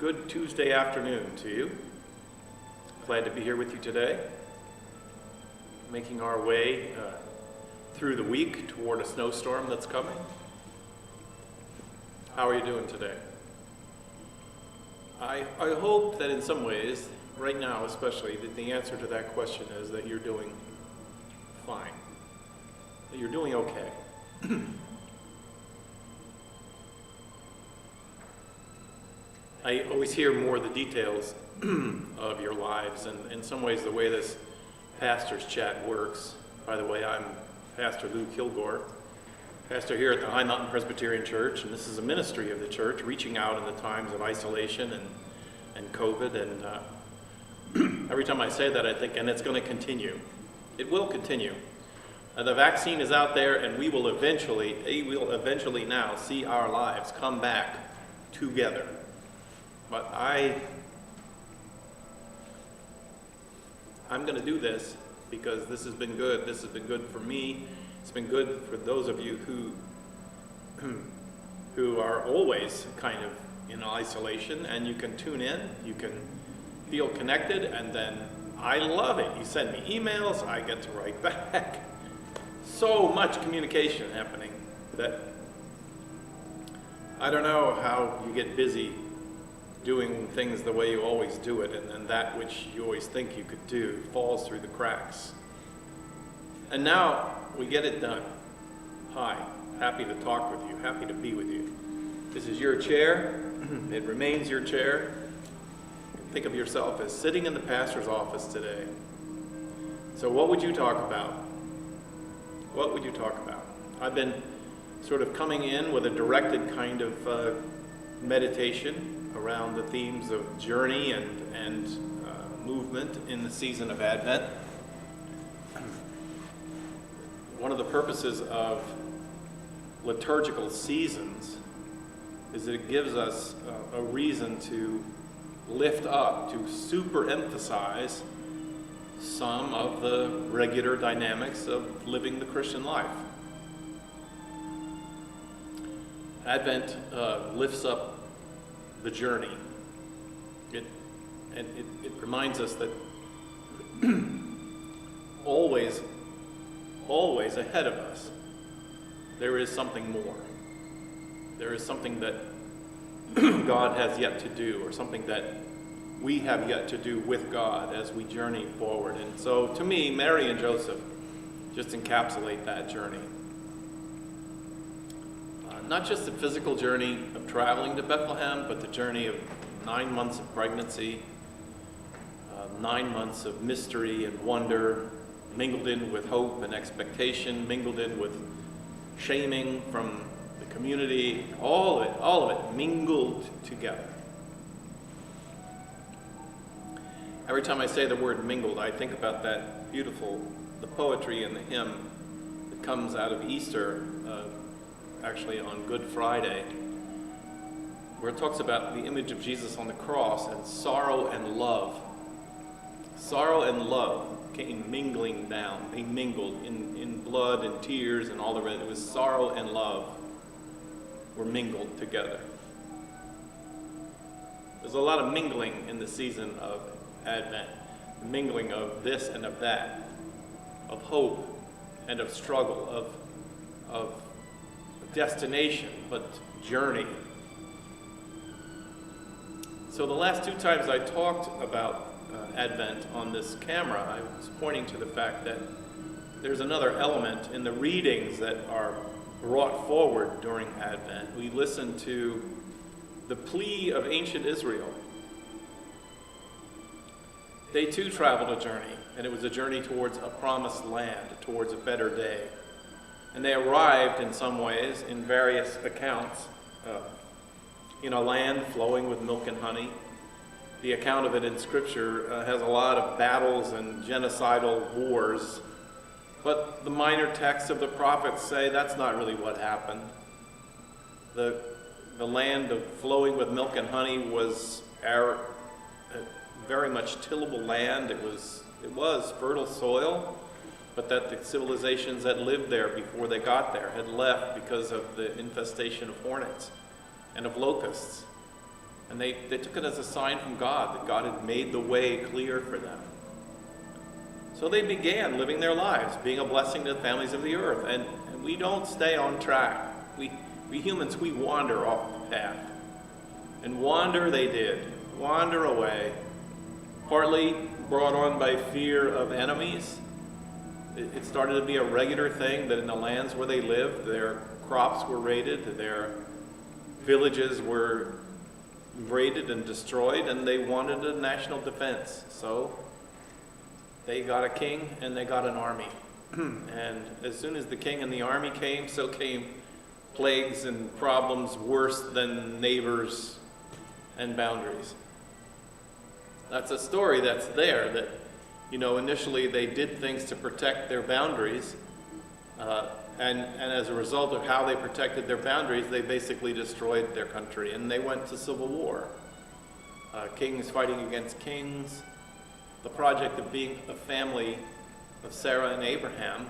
Good Tuesday afternoon to you. Glad to be here with you today, making our way through the week toward a snowstorm that's coming. How are you doing today? I hope that in some ways, right now especially, that the answer to that question is that you're doing fine, that you're doing okay. I always hear more of the details of your lives, and in some ways the way this pastor's chat works. By the way, I'm Pastor Lou Kilgore, pastor here at the High Mountain Presbyterian Church, and this is a ministry of the church reaching out in the times of isolation and COVID, and every time I say that I think, and it's going to continue. It will continue. The vaccine is out there, and we will eventually now see our lives come back together. But I'm going to do this because this has been good. This has been good for me. It's been good for those of you who are always kind of in isolation, and you can tune in, you can feel connected, and then I love it. You send me emails, I get to write back. So much communication happening that I don't know how you get busy doing things the way you always do it, and then that which you always think you could do falls through the cracks. And now we get it done. Hi, happy to talk with you, happy to be with you. This is your chair, it remains your chair. Think of yourself as sitting in the pastor's office today. So what would you talk about? What would you talk about? I've been sort of coming in with a directed kind of meditation around the themes of journey and movement in the season of Advent. One of the purposes of liturgical seasons is that it gives us a reason to lift up, to superemphasize some of the regular dynamics of living the Christian life. Advent lifts up the journey. It reminds us that always ahead of us, there is something more. There is something that God has yet to do, or something that we have yet to do with God as we journey forward. And so to me, Mary and Joseph just encapsulate that journey. Not just the physical journey of traveling to Bethlehem, but the journey of 9 months of pregnancy, 9 months of mystery and wonder, mingled in with hope and expectation, mingled in with shaming from the community, all of it mingled together. Every time I say the word mingled, I think about that the poetry and the hymn that comes out of Easter, actually on Good Friday, where it talks about the image of Jesus on the cross and sorrow and love. Sorrow and love came mingling down. They mingled in blood and tears and all the rest. It was sorrow and love were mingled together. There's a lot of mingling in the season of Advent. The mingling of this and of that, of hope and of struggle, of destination, but journey. So the last 2 times I talked about Advent on this camera, I was pointing to the fact that there's another element in the readings that are brought forward during Advent. We listen to the plea of ancient Israel. They too traveled a journey, and it was a journey towards a promised land, towards a better day. And they arrived in some ways, in various accounts, in a land flowing with milk and honey. The account of it in Scripture has a lot of battles and genocidal wars, but the minor texts of the prophets say that's not really what happened. The land of flowing with milk and honey was very much tillable land. It was fertile soil, but that the civilizations that lived there before they got there had left because of the infestation of hornets and of locusts. And they took it as a sign from God that God had made the way clear for them. So they began living their lives, being a blessing to the families of the earth. And we don't stay on track. We humans, we wander off the path. And wander they did. Wander away. Partly brought on by fear of enemies. It started to be a regular thing that in the lands where they lived, their crops were raided, their villages were raided and destroyed, and they wanted a national defense. So they got a king and they got an army. And as soon as the king and the army came, so came plagues and problems worse than neighbors and boundaries. That's a story that's there, that, initially they did things to protect their boundaries, and as a result of how they protected their boundaries, they basically destroyed their country, and they went to civil war. Kings fighting against kings. The project of being a family of Sarah and Abraham,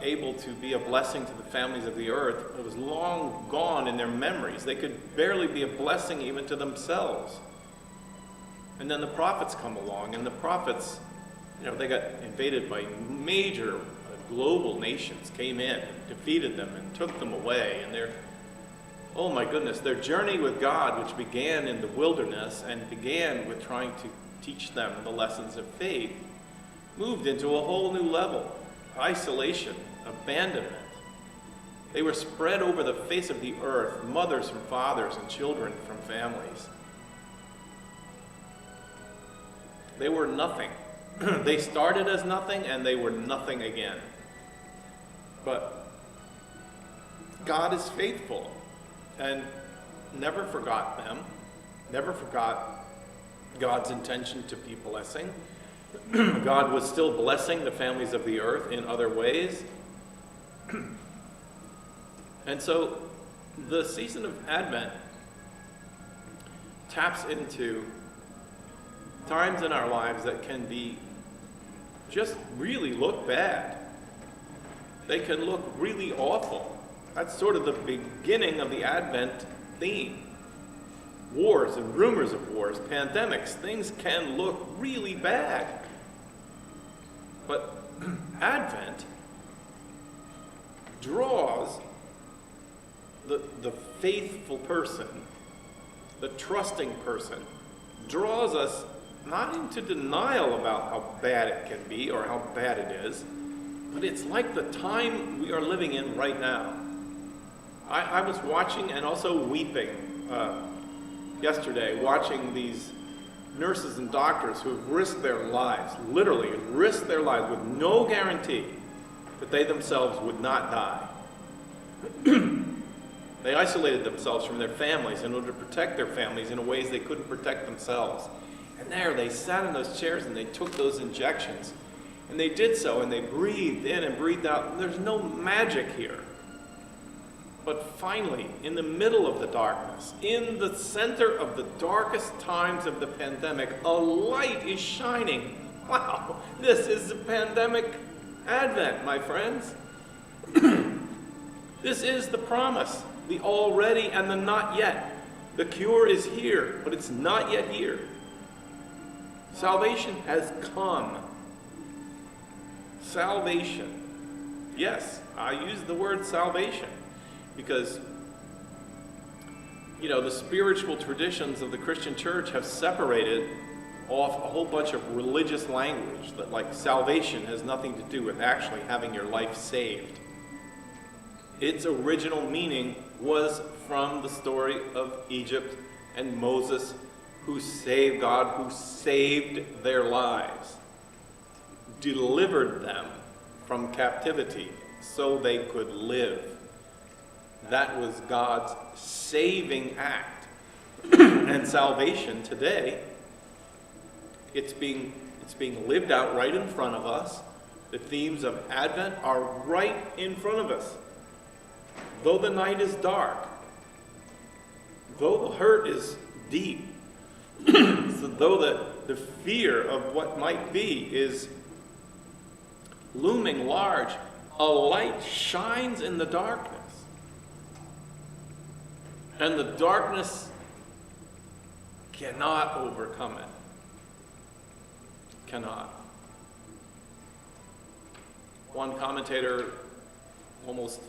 able to be a blessing to the families of the earth, it was long gone in their memories. They could barely be a blessing even to themselves. And then the prophets come along, and the prophets, they got invaded by major global nations, came in and defeated them and took them away. And oh my goodness, their journey with God, which began in the wilderness and began with trying to teach them the lessons of faith, moved into a whole new level. Isolation, abandonment. They were spread over the face of the earth, mothers from fathers and children from families. They were nothing. They started as nothing and they were nothing again. But God is faithful and never forgot them, never forgot God's intention to be blessing. God was still blessing the families of the earth in other ways. And so the season of Advent taps into times in our lives that can be just really look bad. They can look really awful. That's sort of the beginning of the Advent theme. Wars and rumors of wars, pandemics, things can look really bad. But Advent draws the faithful person, the trusting person, draws us not into denial about how bad it can be or how bad it is, but it's like the time we are living in right now. I was watching and also weeping yesterday, watching these nurses and doctors who have risked their lives, literally risked their lives with no guarantee that they themselves would not die. They isolated themselves from their families in order to protect their families in ways they couldn't protect themselves. And there they sat in those chairs and they took those injections. And they did so and they breathed in and breathed out. There's no magic here. But finally, in the middle of the darkness, in the center of the darkest times of the pandemic, a light is shining. Wow, this is the pandemic Advent, my friends. This is the promise, the already and the not yet. The cure is here, but it's not yet here. Salvation has come. Salvation. Yes, I use the word salvation because, the spiritual traditions of the Christian church have separated off a whole bunch of religious language that, like, salvation has nothing to do with actually having your life saved. Its original meaning was from the story of Egypt and Moses, who saved their lives, delivered them from captivity so they could live. That was God's saving act. And salvation today, it's being lived out right in front of us. The themes of Advent are right in front of us. Though the night is dark, though the hurt is deep, so though the fear of what might be is looming large, a light shines in the darkness. And the darkness cannot overcome it. Cannot. One commentator, almost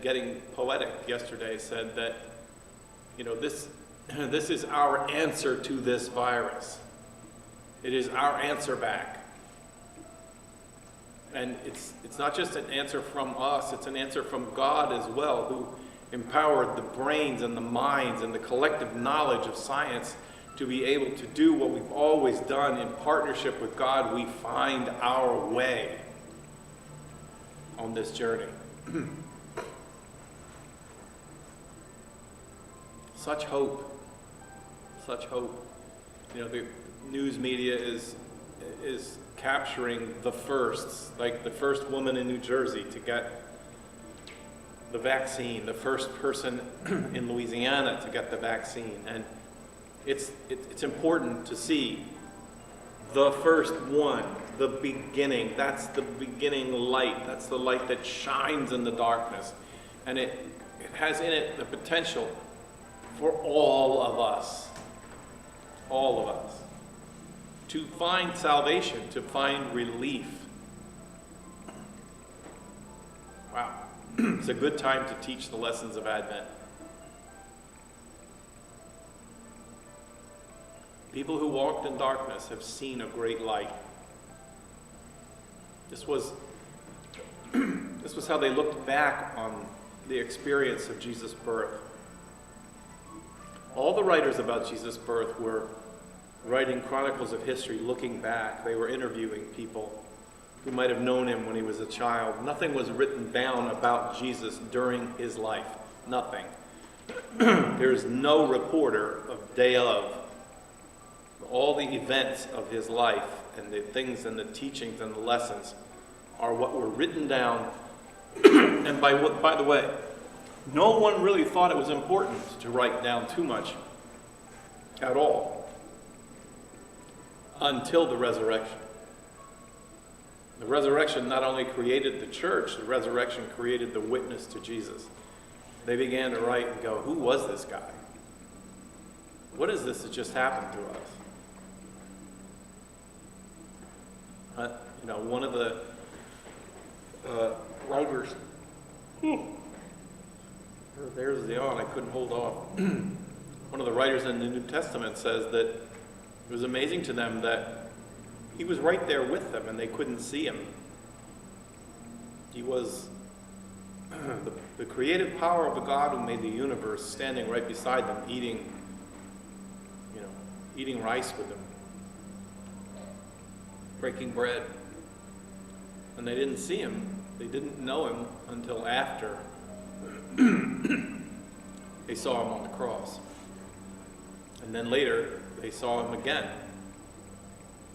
getting poetic yesterday, said that, this is our answer to this virus. It is our answer back. And it's not just an answer from us, it's an answer from God as well, who empowered the brains and the minds and the collective knowledge of science to be able to do what we've always done. In partnership with God, we find our way on this journey. Such hope. Such hope. The news media is capturing the firsts, like the first woman in New Jersey to get the vaccine, the first person in Louisiana to get the vaccine. And it's important to see the first one, the beginning. That's the beginning light. That's the light that shines in the darkness. And it has in it the potential for all of us, to find salvation, to find relief. Wow. It's a good time to teach the lessons of Advent. People who walked in darkness have seen a great light. This was how they looked back on the experience of Jesus' birth. All the writers about Jesus' birth were writing chronicles of history, looking back. They were interviewing people who might have known him when he was a child. Nothing was written down about Jesus during his life. Nothing. There's no reporter of day of. All the events of his life and the things and the teachings and the lessons are what were written down. And by the way, no one really thought it was important to write down too much at all until the resurrection. The resurrection not only created the church, the resurrection created the witness to Jesus. They began to write and go, who was this guy? What is this that just happened to us? One of the writers, there's the yawn, I couldn't hold off. One of the writers in the New Testament says that it was amazing to them that he was right there with them and they couldn't see him. He was the creative power of the God who made the universe standing right beside them, eating rice with them, breaking bread. And they didn't see him. They didn't know him until after they saw him on the cross. And then later, they saw him again.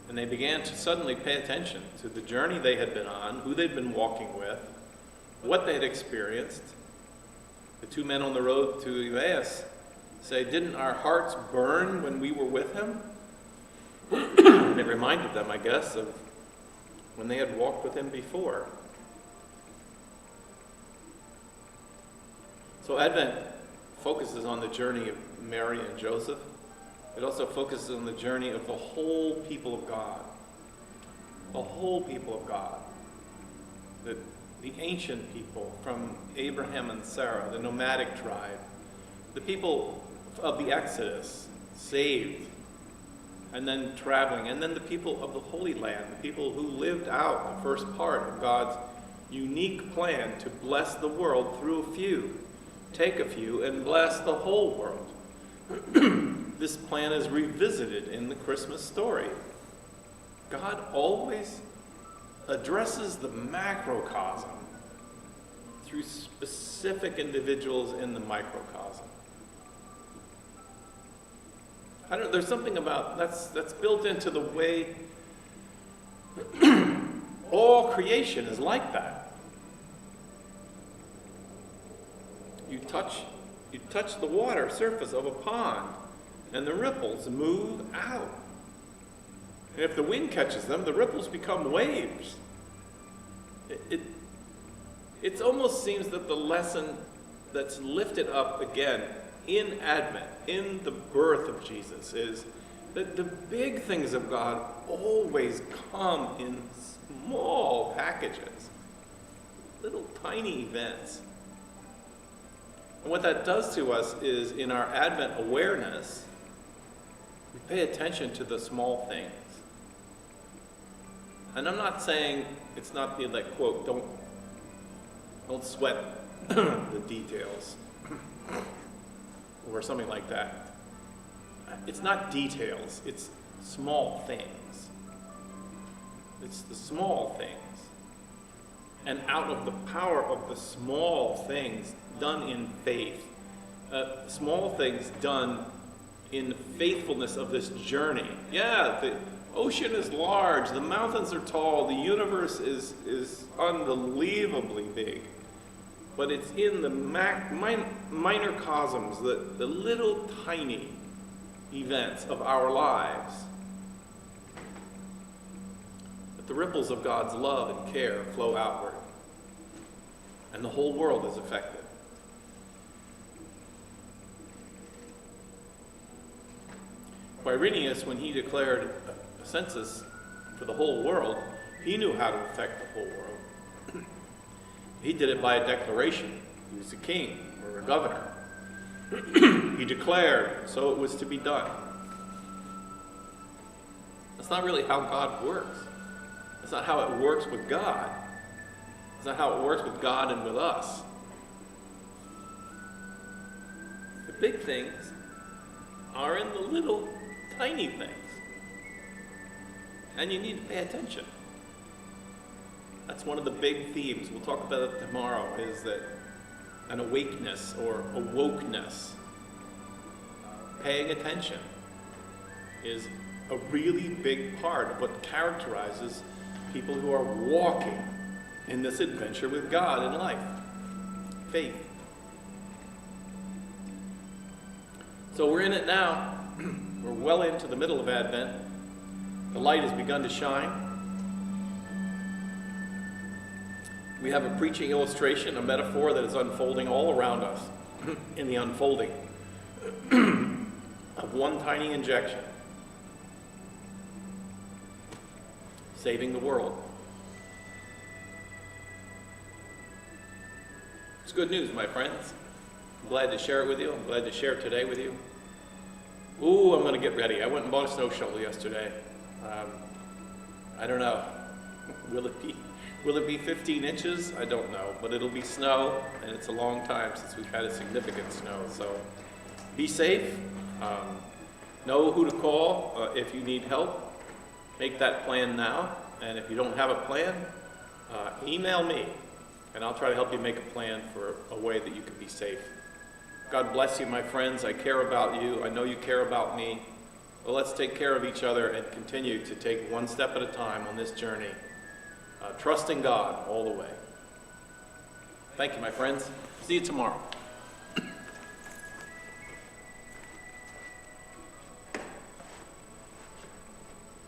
And they began to suddenly pay attention to the journey they had been on, who they'd been walking with, what they had experienced. The two men on the road to Emmaus say, didn't our hearts burn when we were with him? And it reminded them, I guess, of when they had walked with him before. So Advent focuses on the journey of Mary and Joseph. It also focuses on the journey of the whole people of God. The whole people of God. The ancient people from Abraham and Sarah, the nomadic tribe, the people of the Exodus, saved, and then traveling, and then the people of the Holy Land, the people who lived out the first part of God's unique plan to bless the world through a few, take a few, and bless the whole world. This plan is revisited in the Christmas story. God always addresses the macrocosm through specific individuals in the microcosm. There's something about that's built into the way all creation is like that. You touch the water surface of a pond, and the ripples move out. And if the wind catches them, the ripples become waves. It almost seems that the lesson that's lifted up again in Advent, in the birth of Jesus, is that the big things of God always come in small packages, little tiny events. And what that does to us is, in our Advent awareness, we pay attention to the small things. And I'm not saying, it's not the like quote, don't sweat the details or something like that. It's not details, it's small things. It's the small things. And out of the power of the small things done in faith, small things done in faithfulness of this journey. Yeah, the ocean is large, the mountains are tall, the universe is unbelievably big. But it's in the minor cosms, the little tiny events of our lives, that the ripples of God's love and care flow outward, and the whole world is affected. Quirinius, when he declared a census for the whole world, he knew how to affect the whole world. He did it by a declaration. He was a king or a governor. He declared, so it was to be done. That's not really how God works. That's not how it works with God. That's not how it works with God and with us. The big things are in the little tiny things. And you need to pay attention. That's one of the big themes. We'll talk about it tomorrow, is that an awakeness or awokeness, paying attention, is a really big part of what characterizes people who are walking in this adventure with God in life. Faith. So we're in it now. We're well into the middle of Advent. The light has begun to shine. We have a preaching illustration, a metaphor that is unfolding all around us in the unfolding of one tiny injection, saving the world. It's good news, my friends. I'm glad to share it with you. I'm glad to share it today with you. Ooh, I'm going to get ready. I went and bought a snow shovel yesterday. I don't know. Will it be 15 inches? I don't know, but it'll be snow, and it's a long time since we've had a significant snow. So be safe. Know who to call if you need help. Make that plan now. And if you don't have a plan, email me, and I'll try to help you make a plan for a way that you can be safe. God bless you, my friends. I care about you. I know you care about me. Well, let's take care of each other and continue to take one step at a time on this journey, trusting God all the way. Thank you, my friends. See you tomorrow.